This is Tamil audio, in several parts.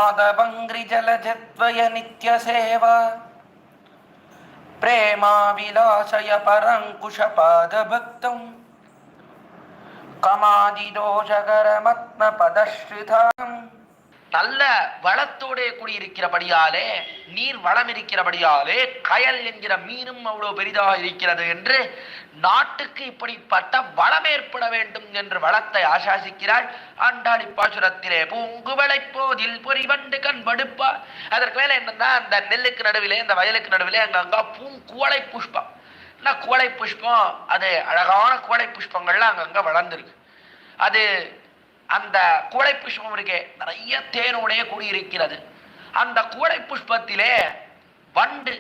மாதவங்கிரி ஜலஜத்வய நித்ய சேவா பிரேமா விலாசய பரங்குஷ பாத பக்தம் கமாதிதோஷகரமத்ம பதஸ்ருதாம். நல்ல வளத்தோட கூடியிருக்கிறபடியாலே, நீர் வளம் இருக்கிறபடியாலே கயல் என்கிற மீனும் அவ்வளவு பெரிதாக இருக்கிறது என்று நாட்டுக்கு இப்படிப்பட்ட வளம் ஏற்பட வேண்டும் என்று வளத்தை ஆசாசிக்கிறாள் ஆண்டாளி பாசுரத்திலே. பூங்குவளை போதில் பொறிவண்டு கண் படுப்பா. அதற்கு மேல என்னன்னா, அந்த நெல்லுக்கு நடுவிலே, இந்த வயலுக்கு நடுவிலே அங்கங்க பூங்குவளை புஷ்பம், குவளை புஷ்பம், அது அழகான குவளை புஷ்பங்கள்லாம் அங்கங்க வளர்ந்துருக்கு. அது அந்த குவளை புஷ்பம் இருக்கே, நிறைய தேனோடைய கூடியிருக்கிறது. அந்த குவளை புஷ்பத்திலே வண்டு,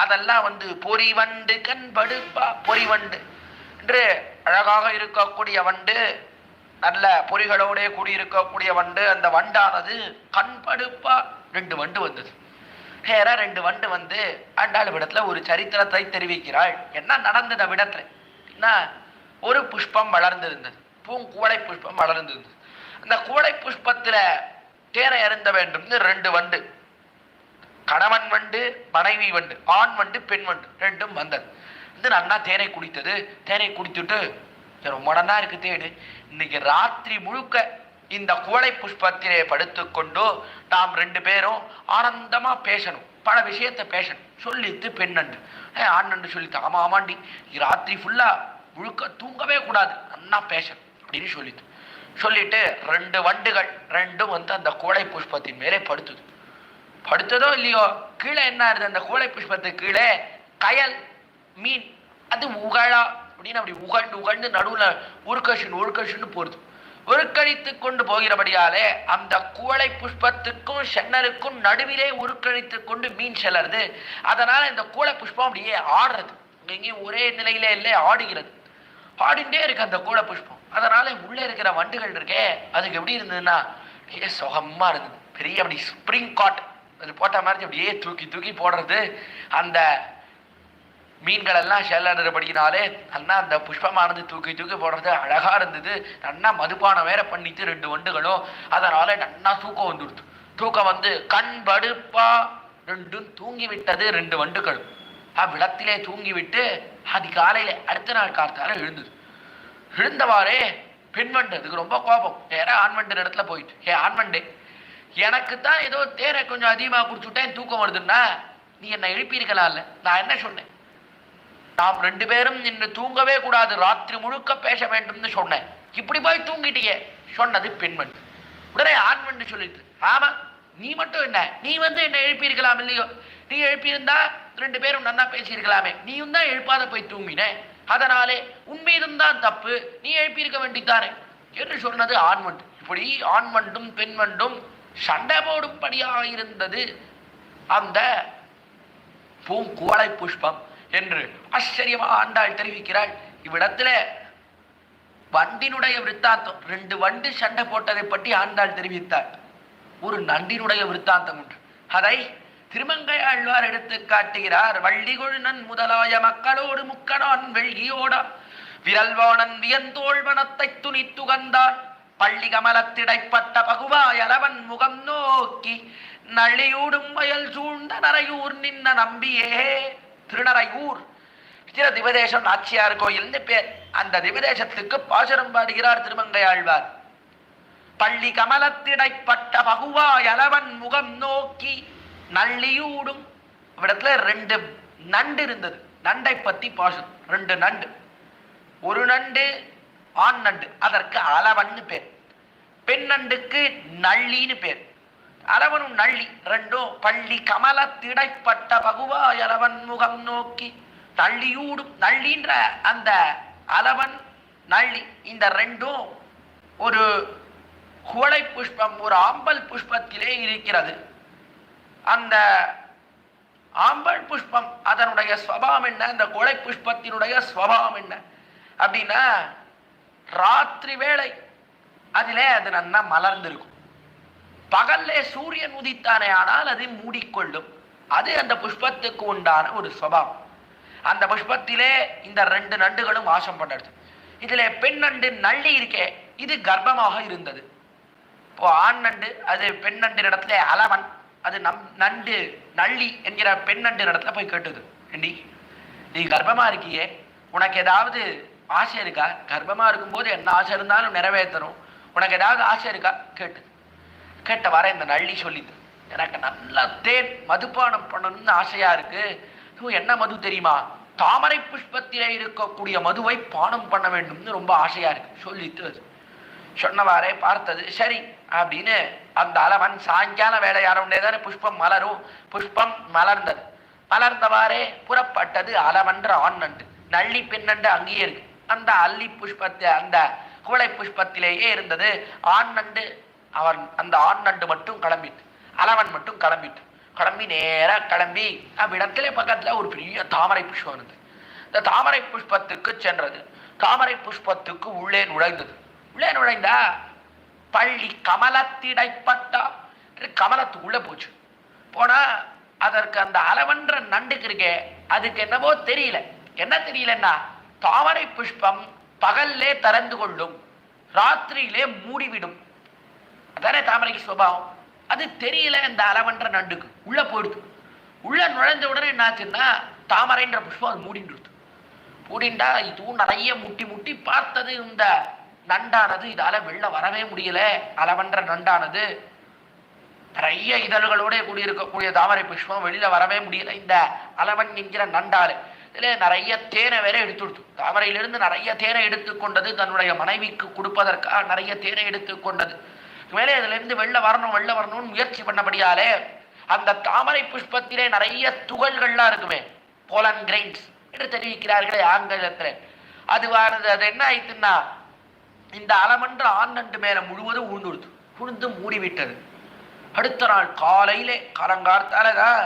அதெல்லாம் பொறிவண்டு கண் படுப்பா. பொறிவண்டு என்று அழகாக இருக்கக்கூடிய வண்டு, நல்ல பொறிகளோட கூடியிருக்கக்கூடிய வண்டு, அந்த வண்டானது கண் படுப்பா. 2 வண்டு வந்தது. வேற 2 வண்டு ஆண்டாள் விடத்துல ஒரு சரித்திரத்தை தெரிவிக்கிறாள். என்ன நடந்தது விடத்துல? ஒரு புஷ்பம் வளர்ந்திருந்தது, பூங்குவளை புஷ்பம் வளர்ந்திருந்தது. அந்த குவளை புஷ்பத்துல தேனை அருந்த வேண்டும் 2 வண்டு, கணவன் வண்டு மனைவி வண்டு, ஆண் வண்டு பெண் வண்டு, 2ம் வந்தது. நன்னா தேனை குடித்தது. தேனை குடித்துட்டு ரொம்ப நன்னா இருக்கு தேடு, இன்னைக்கு ராத்திரி முழுக்க இந்த குவளை புஷ்பத்திலே படுத்துக்கொண்டு நாம் 2 பேரும் ஆனந்தமா பேசணும், பல விஷயத்தை பேசணும் சொல்லித்து பெண் நண்டு. ஆண் நண்டு சொல்லித்து, ஆமா ஆமாண்டி ராத்திரி ஃபுல்லா முழுக்க தூங்கவே கூடாது, நன்னா பேசணும் அப்படின்னு சொல்லிட்டு 2 வண்டுகள் 2ம் அந்த குவளை புஷ்பத்தின் மேலே படுத்ததோ இல்லையோ, கீழே என்ன இருந்தது, அந்த குவளை புஷ்பத்துக்கு கீழே கயல் மீன், அது உகழா அப்படின்னு அப்படி உகழ்ந்து நடுவுல உருக்கஷுன்னு போறது. உருக்கழித்து கொண்டு போகிறபடியாலே அந்த குவளை புஷ்பத்துக்கும் சென்னலுக்கும் நடுவிலே உருக்கழித்து கொண்டு மீன் செல்லறது. அதனால இந்த குவளை புஷ்பம் அப்படியே ஆடுறது, எங்கேயும் ஒரே நிலையிலே இல்லை, ஆடுகிறது. ஆடிண்டே இருக்கு அந்த குவளை புஷ்பம். அதனால உள்ளே இருக்கிற வண்டுகள் இருக்கே, அதுக்கு எப்படி இருந்ததுன்னா சுகமா இருந்தது. பெரிய அப்படி ஸ்ப்ரிங் காட் அது போட்ட மாதிரி அப்படியே தூக்கி போடுறது. அந்த மீன்கள் எல்லாம் செல்லறபடினாலே நன்னா அந்த புஷ்பமானது தூக்கி போடுறது அழகா இருந்தது. நன்னா மதுபானம் வேற பண்ணிட்டு 2 வண்டுகளும். அதனால நன்னா தூக்கம் வந்துடுது. தூக்கம் கண் படுப்பா. 2ம் தூங்கி விட்டது. 2 வண்டுகளும் அவ்விடத்திலே தூங்கிவிட்டு அதிகாலையில அடுத்த நாள் காத்தால எழுந்தவாறே பெண்வண்டு, அதுக்கு ரொம்ப கோபம். நேரம் ஆண்வண்டு இடத்துல போயிட்டு, ஆண்வண்டு, எனக்கு தான் ஏதோ தேரை கொஞ்சம் அதிகமாக குடிச்சுட்டேன், தூக்கம் வருதுன்னா நீ என்னை எழுப்பியிருக்கலாம் இல்ல? நான் என்ன சொன்னேன்? நாம் 2 பேரும் இன்று தூங்கவே கூடாது, ராத்திரி முழுக்க பேச வேண்டும்னு சொன்னேன், இப்படி போய் தூங்கிட்டியே சொன்னது பெண்வண்டு. உடனே ஆண்வண்டு சொல்லிட்டு, ஆமா நீ மட்டும் என்ன, நீ என்னை எழுப்பியிருக்கலாம் இல்லையோ? நீ எழுப்பியிருந்தா 2 பேரும் நன்னா பேசியிருக்கலாமே, நீயும் தான் எழுப்பாத போய் தூங்கின, அதனாலே உண்மையிலும் தான் தப்பு, நீ எழுப்பியிருக்க வேண்டித்தானே என்று சொன்னது ஆண்வண்டு. இப்படி ஆண்வண்டும் பெண்வண்டும் சண்டை போடும்படியாக இருந்தது அந்த பூங்குவளை புஷ்பம் என்று ஆச்சரியமாக ஆண்டாள் தெரிவிக்கிறாள். இவ்விடத்துல வண்டினுடைய விருத்தாந்தம், 2 வண்டு சண்டை போட்டதை பற்றி ஆண்டாள் தெரிவித்தாள். ஒரு நண்டினுடைய விருத்தாந்தம் உண்டு, அதை திருமங்கை ஆழ்வார் எடுத்து காட்டுகிறார். வள்ளிகொழுநன் முதலாய மக்களோடு முக்கணான் வெள்கியோட விரல்வானன் வியந்தோழ்வனத்தை துணித்துகந்தான் பள்ளி கமலத்திடைப்பட்ட பகுவாயலவன் முகம் நோக்கி நள்ளியூடும் வயல் சூழ்ந்த நரையூர் நின்ன நம்பியே. திருநரையூர் சில திவதேசம் நாச்சியார் கோயில்னு பேர். அந்த திவதேசத்துக்கு பாசுரம் பாடுகிறார் திருமங்கை ஆழ்வார். பள்ளி கமலத்திடைப்பட்ட பகுவாயலவன் முகம் நோக்கி நள்ளியூடும். இவ்விடத்துல 2 நண்டு இருந்தது. நண்டை பத்தி பாசுரம். 2 நண்டு, ஒரு நண்டு ஆண் நண்டு, அதற்கு அளவன்னு பேர். பெண் நண்டுக்கு நள்ளின்னு பேர். அளவனும் நள்ளி 2ம் பள்ளி கமலத்திடைப்பட்ட பகுவாயலவன் முகம் நோக்கி நள்ளியூடும். நள்ளின்ற அந்த அளவன் நள்ளி, இந்த 2ம் ஒரு குவளை புஷ்பம், ஒரு ஆம்பல் புஷ்பத்திலே இருக்கிறது. அந்த ஆம்பல் புஷ்பம் அதனுடைய ஸ்வபாவம் என்ன, அந்த குவளை புஷ்பத்தினுடைய ஸ்வபாவம் என்ன அப்படின்னா, ராத்திரி வேளை அதிலே அது நன்னா மலர்ந்திருக்கும். பகல்லே சூரியன் உதித்தானே ஆனால் அது மூடிக்கொள்ளும். அது அந்த புஷ்பத்துக்கு உண்டான ஒரு ஸ்வபாவம். அந்த புஷ்பத்திலே இந்த 2 நண்டுகளும் வாசம் பண்ணுறது. இதிலே பெண் நண்டு நள்ளி இருக்கே, இது கர்ப்பமாக இருந்தது. இப்போ ஆண் நண்டு அது பெண் நண்டு இடத்துல அலவன், அது நண்டு நள்ளி என்கிற பெண் நண்டு இடத்துல போய் கேட்டுது, ஏண்டி நீ கர்ப்பமா இருக்கியே, உனக்கு ஏதாவது ஆசை இருக்கா? கர்ப்பமா இருக்கும்போது என்ன ஆசை இருந்தாலும் நிறைவேற்றணும், உனக்கு ஏதாவது ஆசை இருக்கா கேட்டு. கேட்ட வர இந்த நள்ளி சொல்லிது, எனக்கு நல்லா தேன் மதுபானம் பண்ணணும்னு ஆசையா இருக்கு. என்ன மது தெரியுமா? தாமரை புஷ்பத்திலே இருக்கக்கூடிய மதுவை பானம் பண்ண வேண்டும்னு ரொம்ப ஆசையா இருக்கு சொல்லிட்டு சொன்னவாறே பார்த்தது. சரி அப்படின்னு அந்த அலவன் சாயங்கால வேலையாரே தானே புஷ்பம் மலரும், புஷ்பம் மலர்ந்தது. மலர்ந்தவாறே புறப்பட்டது அலவன்ற ஆண் நண்டு. நள்ளி பெண் நண்டு அங்கேயே இருக்கு. அந்த அல்லி புஷ்பத்தை அந்த குவளை புஷ்பத்திலேயே இருந்தது. ஆண் நண்டு அவன் அந்த ஆண் நண்டு மட்டும் கிளம்பிட்டு, அலவன் மட்டும் கிளம்பி நேரா கிளம்பி அவ்விடத்திலே பக்கத்துல ஒரு பெரிய தாமரை புஷ்பம் இருந்தது. இந்த தாமரை புஷ்பத்துக்கு சென்றது. தாமரை புஷ்பத்துக்கு உள்ளே நுழைந்தது. உள்ளே நுழைந்தா பள்ளி கமலத்திடைப்பட்டா, கமலத்துக்குள்ள போச்சு. போனா அதற்கு அந்த அலவன்ற நண்டுக்கு இருக்கே அதுக்கு என்னவோ தெரியல. என்ன தெரியலன்னா, தாமரை புஷ்பம் பகல்லே திறந்து கொள்ளும், ராத்திரியிலே மூடிவிடும், அதானே தாமரைக்கு சுபாவம். அது தெரியல இந்த அலவன்ற நண்டுக்கு. உள்ள போயிடுது. உள்ள நுழைஞ்ச உடனே என்னாச்சுன்னா தாமரைன்ற புஷ்பம் அது மூடிட்டு மூடிண்டா. இதுவும் நிறைய முட்டி முட்டி பார்த்தது இந்த நண்டானது. இதால வெளில வரவே முடியல. அலவன்ற நண்டானது நிறைய இதழ்களோட கூடியிருக்கக்கூடிய தாமரை புஷ்பம் வெளியில வரவே முடியல இந்த அலவன் என்கிற நண்டாலே. இதுல நிறைய தேனை வேற எடுத்துடுத்து. தாமரையிலிருந்து நிறைய தேனை எடுத்துக்கொண்டது. தன்னுடைய மனைவிக்கு கொடுப்பதற்காக நிறைய தேனை எடுத்துக்கொண்டது. மேலே இதுல இருந்து வெளில வரணும்னு முயற்சி பண்ணபடியாலே அந்த தாமரை புஷ்பத்திலே நிறைய துகள்கள்லாம் இருக்குமே, போலன் கிரெயின்ஸ் என்று தெரிவிக்கிறார்களே ஆங்கிலத்துல. அதுவானது அது என்ன ஆயிடுச்சுன்னா இந்த அலமன்ற ஆண் நண்டு மேல முழுவதும் உழுந்து மூடிவிட்டது. அடுத்த நாள் காலையிலே காலங்கார்த்தாலதான்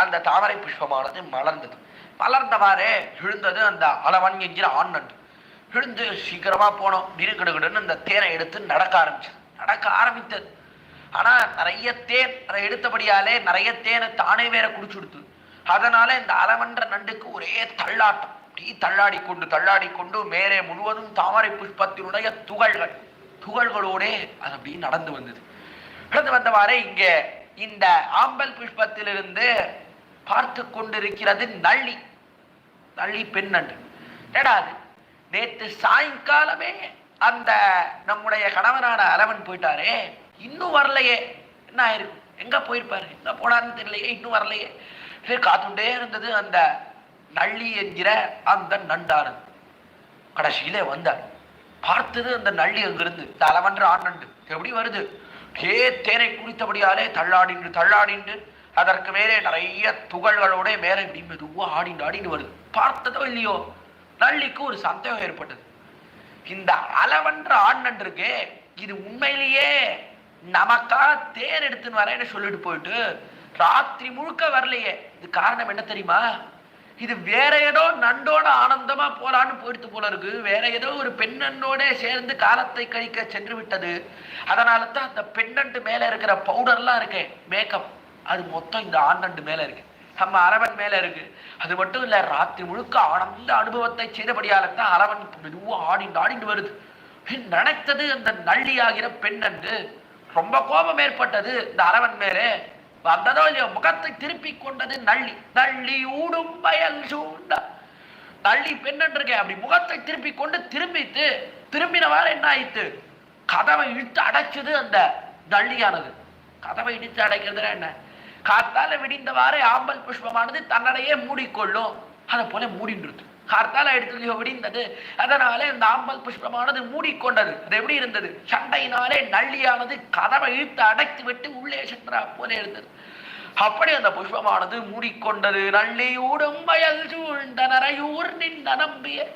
அந்த தாமரை புஷ்பமானது மலர்ந்தது. மலர்ந்தவாறே விழுந்தது அந்த அலவன் என்கிற ஆண் நண்டு. விழுந்து சீக்கிரமா போனோம், கிடுகிடுன்னு அந்த தேனை எடுத்து நடக்க ஆரம்பித்தது. ஆனா நிறைய தேன் அதை எடுத்தபடியாலே நிறைய தேனை தானே வேற குடிச்சுடுத்து. அதனால இந்த அலவன்ற நண்டுக்கு ஒரே தள்ளாட்டம். தள்ளாடி கொண்டு மேலே முழுவதும் தாமரை புஷ்பத்தினுடைய துகள்களோட அது அப்படி நடந்து வந்தவாறே இங்க இந்த ஆம்பல் புஷ்பத்திலிருந்து பார்த்து கொண்டிருக்கிறது நள்ளி பெண் நண்டு. ஏடாது நேற்று சாயங்காலமே அந்த நம்முடைய கணவனான அலவன் போயிட்டாரே, இன்னும் வரலையே, என்ன ஆயிருக்கும், எங்க போயிருப்பாரு, எங்க போனாருன்னு தெரியலையே, இன்னும் வரலையே. காத்துட்டே இருந்தது அந்த நள்ளி என்கிற அந்த நண்டானது. கடைசியிலே வந்தார். பார்த்தது அந்த நள்ளி அங்கிருந்து இந்த அலவன்ற ஆண் நண்டு எப்படி வருது, தேனை குடித்தபடியாலே தள்ளாடிண்டு அதற்கு மேலே நிறைய துகள்களோட மேலே இப்படி மெதுவா ஆடிண்டு வருது. பார்த்ததோ இல்லையோ நள்ளிக்கு ஒரு சந்தேகம் ஏற்பட்டது. இந்த அலவன்ற ஆண் நண்டு இருக்கே, இது உண்மையிலேயே நமக்கா தேன் எடுத்துன்னு வரேன்னு சொல்லிட்டு போயிட்டு ராத்திரி முழுக்க வரலையே. இது காரணம் என்ன தெரியுமா? இது வேற ஏதோ நண்டோட ஆனந்தமா போலான்னு போயிடுத்து போல இருக்கு. வேற ஏதோ ஒரு பெண்ணோட சேர்ந்து காலத்தை கழிக்க சென்று விட்டது. அதனால தான் அந்த பெண்ணண்டு மேல இருக்கிற பவுடர்லாம் இருக்கே, மேக்கப், அது மொத்தம் இந்த ஆண் நண்டு மேல இருக்கு, நம்ம அலவன் மேல இருக்கு. அது மட்டும் இல்ல, ராத்திரி முழுக்க ஆனந்த அனுபவத்தை செய்தபடியால தான் அலவன் மெதுவா ஆடிண்டு வருது. நினைத்தது அந்த நள்ளி ஆகிற பெண்ணண்டு. ரொம்ப கோபம் ஏற்பட்டது இந்த அலவன் மேலே. வந்ததோ இல்லையோ முகத்தை திருப்பி கொண்டது நள்ளி ஊடும் பயல் சூண்ட. நள்ளி பெண்ணன்று இருக்கே, அப்படி முகத்தை திருப்பி கொண்டு திரும்பினவாறு என்ன ஆயிட்டு, கதவை இழுத்து அடைச்சது அந்த நள்ளியானது. கதவை இடித்து அடைக்கிறதுனா என்ன, காத்தால விடிந்தவாறு ஆம்பல் புஷ்பமானது தன்னடையே மூடிக்கொள்ளும், அதை போல மூடின்றது. கார்த்தால எடுத்து விடிந்தது, அதனாலே இந்த ஆம்பல் புஷ்பமானது மூடிக்கொண்டது. அது எப்படி இருந்தது, சண்டையினாலே நள்ளியானது கதவை இழுத்து அடைத்து விட்டு உள்ளே சென்றா போல இருந்தது. அப்படி அந்த புஷ்பமானது மூடிக்கொண்டது. நள்ளியூடும் வயல் சூழ்ந்த நரையூர் நின்ற நம்பிய,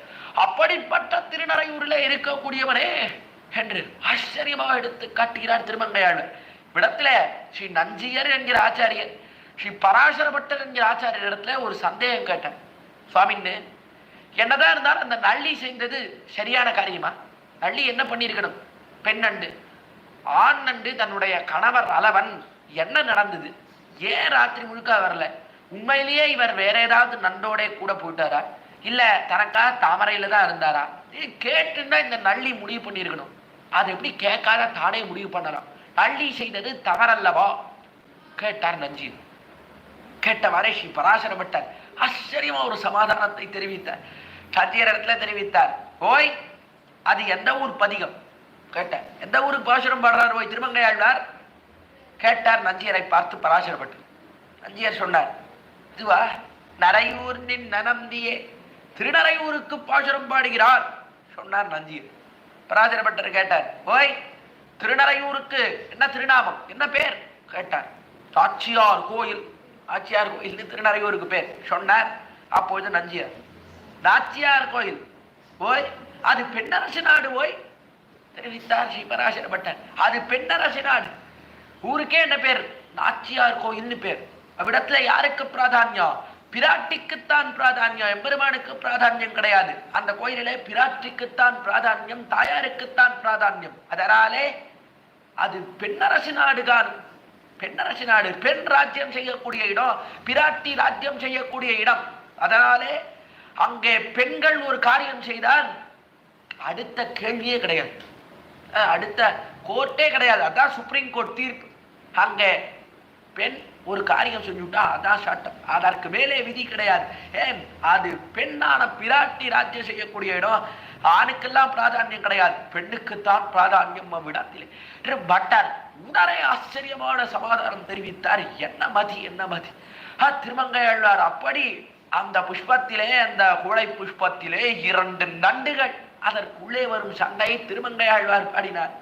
அப்படிப்பட்ட திருநரையூரிலே இருக்கக்கூடியவனே என்று ஆச்சரியமாக எடுத்து காட்டுகிறார் திருமங்கையாளர். விடத்துல ஸ்ரீ நஞ்சியர் என்கிற ஆச்சாரியர், ஸ்ரீ பராசர பட்டர் என்கிற ஆச்சாரியர் இடத்துல ஒரு சந்தேகம் கேட்டேன். சுவாமின்னு, என்னதான் இருந்தாலும் அந்த நள்ளி செய்தது சரியான காரியமா? நள்ளி என்ன பண்ணியிருக்கணும்? பெண் நண்டு, ஆண் நண்டு தன்னுடைய கணவர் அலவன், என்ன நடந்தது? ஏன் ராத்திரி முழுக்க வரல? உண்மையிலேயே இவர் வேற ஏதாவது நண்டோட கூட போயிட்டாரா, இல்ல தனக்காக தாமரையில தான் இருந்தாரா? கேட்டுன்னா இந்த நள்ளி முடிவு பண்ணியிருக்கணும். அது எப்படி கேட்காத தானே முடிவு பண்ணலாம்? அள்ளி செய்தது தவறல்லவா கேட்டார் நஞ்சீர். கேட்டவாறே ஸ்ரீ பராசரப்பட்டார் ஆச்சரியமா ஒரு சமாதானத்தை தெரிவித்தார். சத்தியர் இடத்துல தெரிவித்தார். ஓய், அது எந்த ஊர் பதிகம் கேட்டார். எந்த ஊருக்கு பாசுரம் பாடுறார் ஓய் திருமங்கையாழ்வார் கேட்டார் நஞ்சியரை பார்த்து பராசரப்பட்டு. நஞ்சியர் சொன்னார், இதுவா நரையூர் நின் நனந்தியே, திருநரையூருக்கு பாசுரம் பாடுகிறார் சொன்னார் நஞ்சியர். பராசரப்பட்டர் கேட்டார், ஓய் திருநரையூருக்கு என்ன திருநாமம், என்ன பேர் கேட்டார். ஆச்சியார் கோயில், ஆச்சியார் கோயில் திருநரையூருக்கு பேர் சொன்னார். அப்பொழுது நஞ்சியார், நாச்சியார் கோயில் ஓய் அது பெண்ணரசு நாடு ஓய் தெரிவித்தார் ஸ்ரீ பராசரப்பட்டர். அது பெண்ணரசு நாடு, ஊருக்கே என்ன பேர், நாச்சியார் கோயில்னு பேர். அவ்விடத்துல யாருக்கு பிராதான்யம், பிராட்டிக்குத்தான் பிராதான்யம், எம்பெருமானுக்கு பிராதான்யம் கிடையாது. அந்த கோயிலிலே பிராட்டிக்குத்தான் பிராதான்யம், தாயாருக்குத்தான் பிராதான்யம். அதனாலே அது பெண்ணரசு நாடுதான். பெண்ணரசு நாடு, பெண் ராஜ்யம் செய்யக்கூடிய இடம், பிராட்டி ராஜ்யம் செய்யக்கூடிய இடம். அதனாலே அங்கே பெண்கள் ஒரு காரியம் செய்தால் அடுத்த கேள்வியே கிடையாது, அடுத்த கோர்ட்டே கிடையாது. அதான் சுப்ரீம் கோர்ட் தீர்ப்பு. அங்கே பெண் ஒரு காரியம் செஞ்சுட்டா அதான் சட்டம், அதற்கு மேலே விதி கிடையாது. ஏன், அது பெண்ணான பிராட்டி ராஜ்யம் செய்யக்கூடிய இடம். ஆணுக்கெல்லாம் பிராதான்யம் கிடையாது, பெண்ணுக்குத்தான் பிராதான்யம் அவ்விடத்திலே. பட்டர் உடனே ஆச்சரியமான சமாதானம் தெரிவித்தார். என்ன மதி, என்ன மதி. திருமங்கையாழ்வார் அப்படி அந்த புஷ்பத்திலே, அந்த குழை புஷ்பத்திலே 2 நண்டுகள், அதற்குள்ளே வரும் சண்டை திருமங்கையாழ்வார் பாடினார்.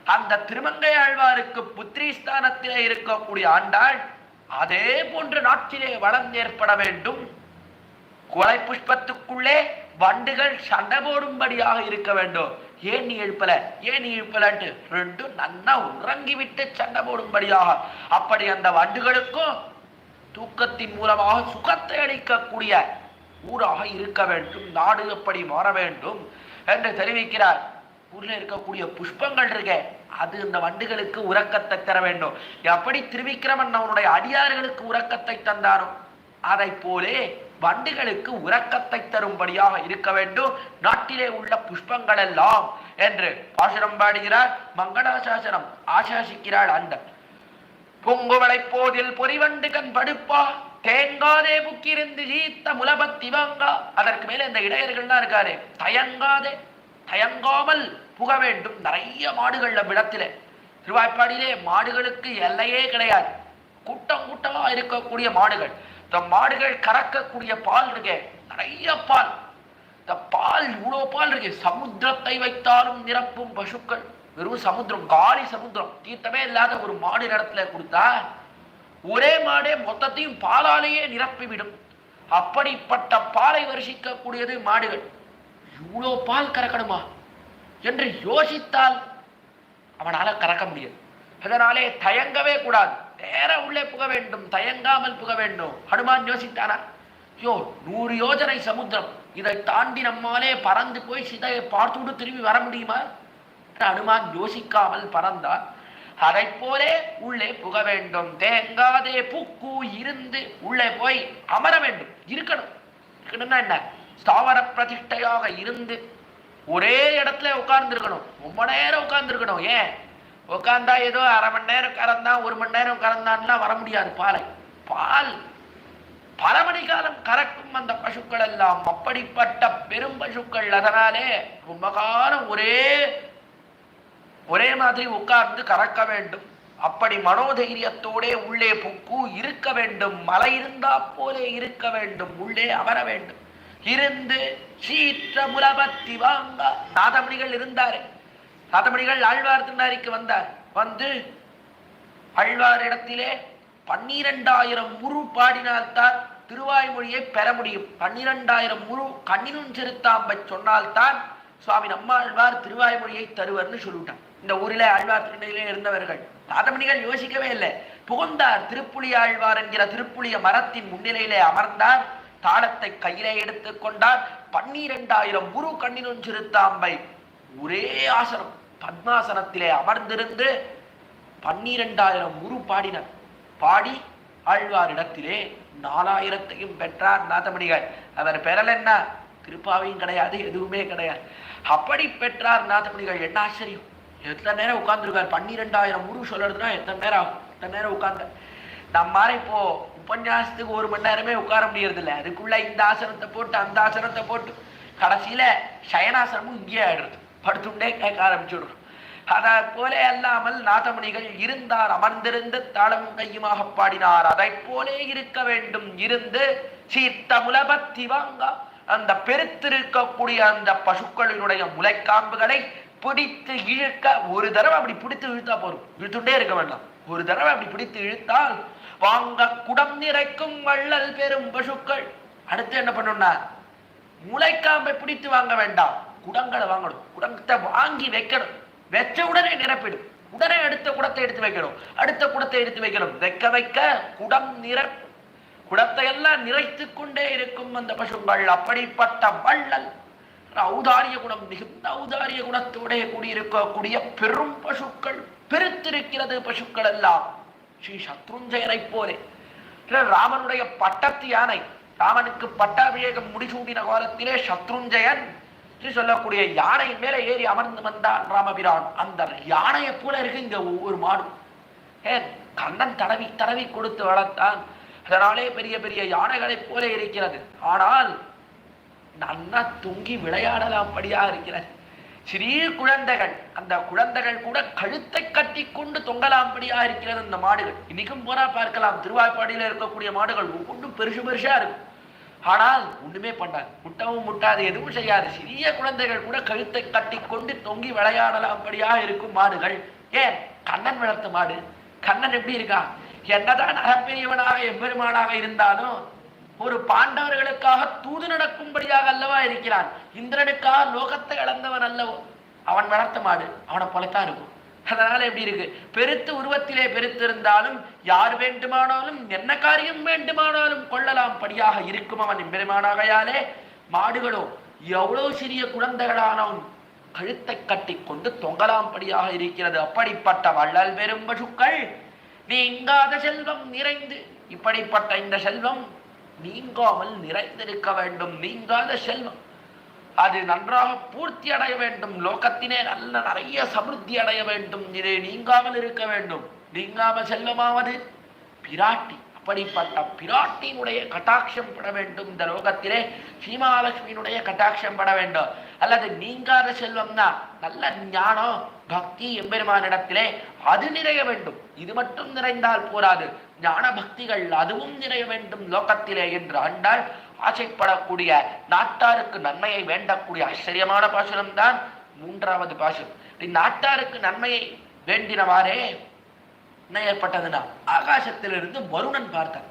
அந்த திருமங்கையாழ்வாருக்கு புத்திரி ஸ்தானத்திலே இருக்கக்கூடிய ஆண்டாள் அதே போன்ற நாட்டிலே வளம் ஏற்பட வேண்டும். குலை புஷ்பத்துக்குள்ளே வண்டுகள் சண்டை போடும்படியாக இருக்க வேண்டும். ஏன் நீ எழுப்பல, ஏன் நீ எழுப்பலன்ட்டு 2 நன்னா உறங்கிவிட்டு சண்டை போடும்படியாக. அப்படி அந்த வண்டுகளுக்கும் தூக்கத்தின் மூலமாக சுகத்தை அளிக்கக்கூடிய ஊராக இருக்க வேண்டும், நாடு எப்படி மாற வேண்டும் என்று தெரிவிக்கிறார். ஊர்ல இருக்கக்கூடிய புஷ்பங்கள் இருக்க, அது இந்த வண்டுகளுக்கு உறக்கத்தை தர வேண்டும். எப்படி திருவிக்கிரமன் அவனுடைய அடியார்களுக்கு உறக்கத்தை தந்தானோ அதை போலே வண்டுகளுக்கு உறக்கத்தை தரும்படியாக இருக்க வேண்டும் நாட்டிலே உள்ள புஷ்பங்கள் எல்லாம் என்று பாசுரம் பாடுகிறார். மங்களாசாசனம் ஆசாசிக்கிறாள். அந்த பொங்குவளை போதில் பொறிவண்டு கண் படுப்பா தேங்காதே புக்கிருந்து சீத்த முலபத்தி வாங்கா. அதற்கு மேலே இந்த இடையர்கள்லாம் இருக்காரு, தயங்காதே, தயங்காமல் புக வேண்டும். நிறைய மாடுகள் விடத்திலே, திருவாய்ப்பாடியிலே மாடுகளுக்கு எல்லையே கிடையாது. கூட்டம் கூட்டமா இருக்கக்கூடிய மாடுகள். இந்த மாடுகள் கறக்கக்கூடிய பால் இருக்கே, நிறைய பால். இந்த பால் இவ்வளவு பால் இருக்கு, சமுத்திரத்தை வைத்தாலும் நிரப்பும் பசுக்கள். வெறும் சமுத்திரம், காலி சமுத்திரம், தீர்த்தமே இல்லாத ஒரு மாடு இடத்துல கொடுத்தா ஒரே மாடே மொத்தத்தையும் பாலாலேயே நிரப்பிவிடும். அப்படிப்பட்ட பாலை வருஷிக்கக்கூடியது மாடுகள். இவ்வளோ பால் கறக்கணுமா என்று யோசித்தால் அவனால கறக்க முடியாது. அதனாலே தயங்கவே கூடாது, நேர உள்ளே புக வேண்டும், தயங்காமல் புக வேண்டும். ஹனுமான் யோசித்தானா, 100 யோஜனை சமுத்திரம், இதை தாண்டி நம்மாலே பறந்து போய் சிதையை பார்த்துவிட்டு திரும்பி வர முடியுமா? ஹனுமான் யோசிக்காமல் பறந்தார். அதை போலே உள்ளே புக வேண்டும். தேங்காதே புக்கு இருந்து உள்ளே போய் அமர வேண்டும், இருக்கணும். இருக்கணும்னா என்ன, ஸ்தாவர பிரதிஷ்டையாக இருந்து ஒரே இடத்துல உட்கார்ந்து இருக்கணும். ரொம்ப நேரம் உட்கார்ந்து இருக்கணும். ஏன் உட்கார்ந்தா ஏதோ அரை மணி நேரம் கறந்தான், 1 மணி நேரம் கறந்தான்லாம் வர முடியாது. பால் பல மணி காலம் கறக்கும் அந்த பசுக்கள் எல்லாம் அப்படிப்பட்ட பெரும் பசுக்கள். அதனாலே ரொம்ப காலம் ஒரே மாதிரி உட்கார்ந்து கறக்க வேண்டும். அப்படி மனோதைரியத்தோட உள்ளே புக்கு இருக்க வேண்டும். மலை இருந்தா போலே இருக்க வேண்டும், உள்ளே அமர வேண்டும். இருந்து சீற்ற முலபத்தி வாங்க. நாதமணிகள் இருந்தாரு. நாதமணிகள் ஆழ்வார் திருநாரிக்கு வந்தார். வந்து ஆழ்வார் இடத்திலே 12,000 முரு பாடினால்தான் திருவாய்மொழியை பெற முடியும். 12,000 முரு கண்ணினும் சிறுத்தாம்பை சொன்னால்தான் சுவாமி நம்மாழ்வார் திருவாய்மொழியை தருவர்னு சொல்லிவிட்டான். இந்த ஊரிலே ஆழ்வார் திருநையிலே இருந்தவர்கள் நாதமணிகள் யோசிக்கவே இல்லை. புகுந்தார். திருப்புலி ஆழ்வார் என்கிற திருப்புலிய மரத்தின் முன்னிலையிலே அமர்ந்தார். தாளத்தை கையிலே எடுத்துக் கொண்டார். 12,000 முரு கண்ணினும் சிறுத்தாம்பை ஒரே ஆசனம் பத்மாசனத்திலே அமர்ந்திருந்து 12,000 முரு பாடினார். பாடி ஆழ்வாரிடத்திலே 4,000 பெற்றார் நாதமணிகள். அவர் பெறல் என்ன, திருப்பாவையும் கிடையாது, எதுவுமே கிடையாது. அப்படி பெற்றார் நாதமணிகள். என்ன ஆச்சரியம், எத்தனை நேரம் உட்கார்ந்துருக்காரு? 12,000 முரு சொல்றதுன்னா எத்தனை நேரம் ஆகும்? எத்தனை நேரம் உட்கார்ந்த நம்மார இப்போ உபன்யாசத்துக்கு 1 மணி நேரமே உட்கார முடியறது இல்லை. அதுக்குள்ள இந்த ஆசனத்தை போட்டு அந்த ஆசனத்தை போட்டு கடைசியில சயனாசனமும் இங்கேயே ஆயிடுறது. படுத்துட்டே கேட்க ஆரம்பிச்சுடுறோம். அதை போல அல்லாமல் நாதமுனிகள் இருந்தார், அமர்ந்திருந்து தாளமும் கையுமாக பாடினார். அதை போலே இருக்க வேண்டும். இருந்து சீர்த்த முலபத்தி வாங்க அந்த பெருத்திருக்கக்கூடிய அந்த பசுக்களினுடைய முளைக்காம்புகளை பிடித்து இழுக்க, ஒரு தடவை அப்படி பிடித்து இழுத்தா போதும், இழுத்துட்டே இருக்க வேண்டாம். ஒரு தடவை அப்படி பிடித்து இழுத்தால் வாங்க குடம் நிறைக்கும் வள்ளல் பெரும் பசுக்கள். அடுத்து என்ன பண்ணணும்னா முளைக்காம்பை பிடித்து வாங்க வேண்டாம், குடங்களை வாங்கணும். குடத்தை வாங்கி வைக்கணும். வச்ச உடனே நிரப்பிடும். உடனே அடுத்த குடத்தை எடுத்து வைக்கணும், அடுத்த குடத்தை எடுத்து வைக்கணும். வைக்க வைக்க குடம் குடத்தை எல்லாம் நிறைத்து கொண்டே இருக்கும் அந்த பசுக்கள். அப்படிப்பட்ட வள்ளல் ஔதாரிய குணம் மிகுந்த ஔதாரிய குணத்தோட கூடியிருக்கக்கூடிய பெரும் பசுக்கள், பெருத்திருக்கிறது பசுக்கள் எல்லாம். ஸ்ரீ சத்ருஞ்சயனை போலே ராமனுடைய பட்டத்து யானை, ராமனுக்கு பட்டாபிஷேகம் முடிசூடின காலத்திலே சத்ருஞ்சயன் சொல்லக்கூடிய யானையின் மேல ஏறி அமர்ந்து வந்தான் ராமபிரான். அந்த யானையை போல இருக்கு இங்க ஒவ்வொரு மாடும். ஏன் கண்ணன் தடவி தடவி கொடுத்து வளர்த்தான். அதனாலே பெரிய பெரிய யானைகளை போல இருக்கிறது. ஆனால் நன்னா தொங்கி விளையாடலாம் படியா இருக்கிறது. சிறிய குழந்தைகள், அந்த குழந்தைகள் கூட கழுத்தை கட்டி கொண்டு தொங்கலாம்படியா இருக்கிறது அந்த மாடுகள். இன்னைக்கும் போனா பார்க்கலாம், திருவாய்ப்பாடியில இருக்கக்கூடிய மாடுகள் ஒவ்வொன்றும் பெருசு பெருசா இருக்கும். ஆனால் ஒண்ணுமே பண்ணாது, முட்டவும் முட்டாது, எதுவும் செய்யாது. சிறிய குழந்தைகள் கூட கழுத்தை கட்டி கொண்டு தொங்கி விளையாடலாம்படியா இருக்கும் மாடுகள். ஏன் கண்ணன் வளர்த்த மாடு. கண்ணன் எப்படி இருக்கான்? என்னதான் அகப்பெரியவனாக எம்பெருமானாக இருந்தாலும் ஒரு பாண்டவர்களுக்காக தூது நடக்கும்படியாக அல்லவா இருக்கிறான். இந்திரனுக்காக லோகத்தை இழந்தவன் அல்லவோ. அவன் வளர்த்த மாடு அவனை போலத்தான் இருக்கும். அதனால எப்படி இருக்கு? பெருத்து உருவத்திலே பெருத்திருந்தாலும் யார் வேண்டுமானாலும் என்ன காரியம் வேண்டுமானாலும் கொள்ளலாம் படியாக இருக்கும் அவன் எம்பெருமானாகையாலே. மாடுகளோ எவ்வளவு சிறிய குழந்தைகளானவன் கழுத்தை கட்டி கொண்டு தொங்கலாம் படியாக இருக்கிறது. அப்படிப்பட்ட வள்ளல் பெரும் பசுக்கள் நீங்காத செல்வம் நிறைந்து, இப்படிப்பட்ட இந்த செல்வம் நீங்காமல் நிறைந்திருக்க வேண்டும். நீங்காத செல்வம் அது நன்றாக பூர்த்தி அடைய வேண்டும். லோகத்தினே நல்ல நிறைய சமிருத்தி அடைய வேண்டும். இது நீங்காமல் இருக்க வேண்டும். நீங்காமல் செல்வமாவது பிராட்டி. அப்படிப்பட்ட பிராட்டியினுடைய கட்டாட்சம் பட வேண்டும். இந்த லோகத்திலே சீமாலட்சுமியினுடைய கட்டாட்சம் பட வேண்டும். அல்லது நீங்காத செல்வம்னா நல்ல ஞானம் பக்தி எம்பெருமானிடத்திலே அது நிறைய வேண்டும். இது மட்டும் நிறைந்தால் போராது, ஞான பக்திகள் அதுவும் நிறைய வேண்டும் லோகத்திலே என்று ஆண்டாள் ஆசைப்படக்கூடிய, நாட்டாருக்கு நன்மையை வேண்டக்கூடிய ஆச்சரியமான பாசுரம் தான் 3வது பாசுரம். நாட்டாருக்கு நன்மையை வேண்டினவாறே என்ன ஏற்பட்டதுன்னா ஆகாசத்திலிருந்து வருணன் பார்த்தான்.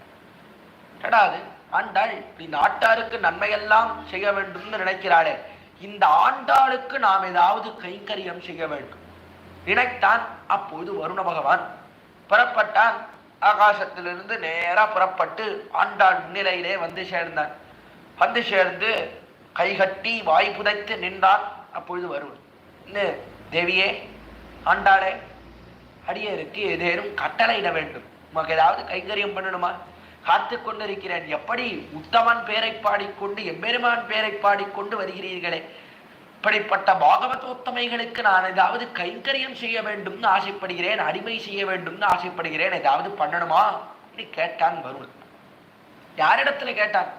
கேடாது ஆண்டாள் நாட்டாருக்கு நன்மையெல்லாம் செய்ய வேண்டும் நினைக்கிறாளே, இந்த ஆண்டாளுக்கு நாம் ஏதாவது கைங்கரியம் செய்ய வேண்டும் நினைத்தான். அப்போது வருண பகவான் புறப்பட்டான். ஆகாசத்திலிருந்து நேரா புறப்பட்டு ஆண்டாள் முன்னிலையிலே வந்து சேர்ந்தான். வந்து சேர்ந்து கைகட்டி வாய் புதைத்து நின்றான். அப்பொழுது வருவன், தேவியே ஆண்டாளே, அடியருக்கு ஏதேனும் கட்டளையிட வேண்டும். உமக்கு ஏதாவது கைங்கரியம் பண்ணணுமா? காத்து கொண்டிருக்கிறேன். எப்படி உத்தமன் பேரை பாடிக்கொண்டு எம்பெருமான் பேரை பாடிக்கொண்டு வருகிறீர்களே, இப்படிப்பட்ட பாகவதோத்தமைகளுக்கு நான் ஏதாவது கைங்கரியம் செய்ய வேண்டும்னு ஆசைப்படுகிறேன், அடிமை செய்ய வேண்டும்னு ஆசைப்படுகிறேன், ஏதாவது பண்ணணுமா என்று கேட்டான் வருணன். யாரிடத்துல கேட்டான்?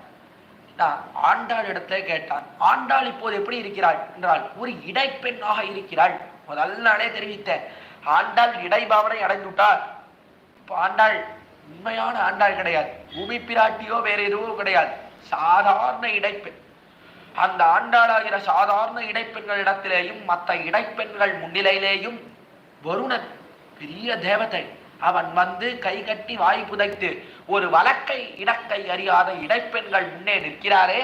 ஆண்டாள் இடத்துல கேட்டான். ஆண்டாள் இப்போது எப்படி இருக்கிறாள் என்றால் ஒரு இடைப்பெண்ணாக இருக்கிறாள். முதல் நாளே தெரிவித்தேன், ஆண்டாள் இடைபாவனை அடைந்துட்டார். ஆண்டாள் உண்மையான ஆண்டாள் கிடையாது, பூமி பிராட்டியோ வேற எதுவோ கிடையாது, சாதாரண இடைப்பெண். அந்த ஆண்டாளாகிற சாதாரண இடைப்பெண்கள் இடத்திலேயும் மற்ற இடைப்பெண்கள் முன்னிலையிலேயும் வருணன் பெரிய தேவதை. அவன் வந்து கை கட்டி வாய் புதைத்து ஒரு வழக்கை இடக்கை அறியாத இடைப்பெண்கள் முன்னே நிற்கிறாரே,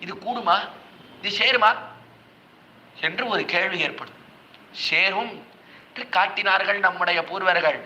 இது கூடுமா? இது சேருமா என்று ஒரு கேள்வி ஏற்படும். சேரும் காட்டினார்கள் நம்முடைய பூர்வர்கள்.